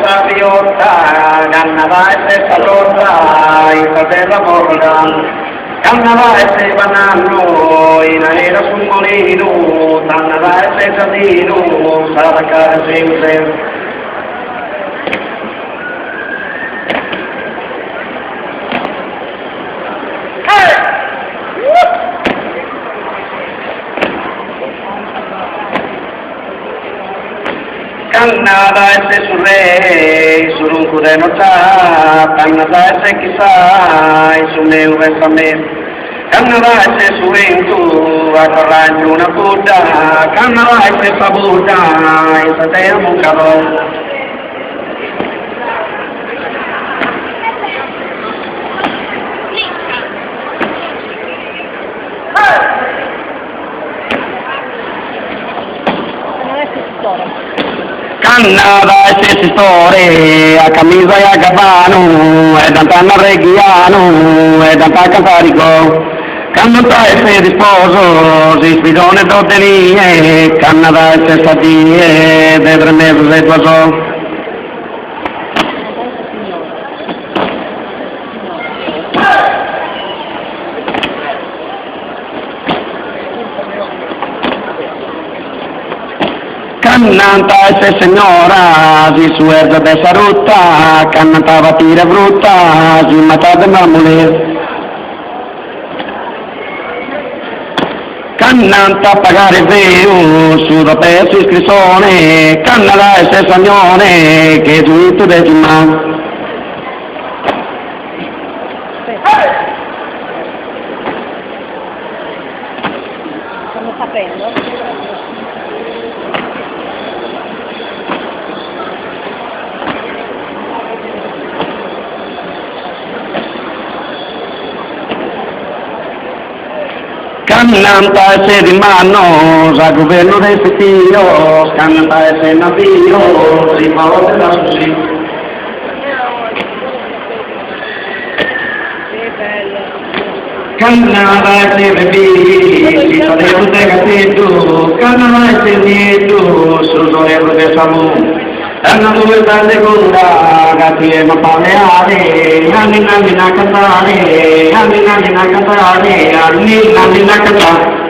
Sapiota, Gannava e Salota, in fratello Morgan, Gannava e Banano, in aera sul molino, Gannava e Giardino, Saracca sempre. Kannada esse surrei, surunkude nota, kannada esse kisai, sumeu vesame. Kannada esse suentu, akorranju na buddha, kannada esse sabuddha, isateya mukaro. Kannada esse storie, a camisa e a gabano, è d'antana reggiano, è d'antana cantarico. Kannada esse risposo, si sfidone dotenie, Kannada esse sadie, vedre mezzo e tuaso. Cannanta esse signora, si suerza de sarutta, cannanta va tira brutta, si mata de marmole. Cannanta pagare veo, su da peso iscrizione, cannata esse sagnone, che giunto de giumma. Stanno sapendo? Cannanta esse di mano, sa governo del figlio, cannanta esse navio, si fa da susi. Cannata esse bevi, si fa de gatto, cannata esse nieto, su sonevo de samu. Anna due tante conda, gatti e mapaleare, anni na cantare, anni na cantare, anni na cantare.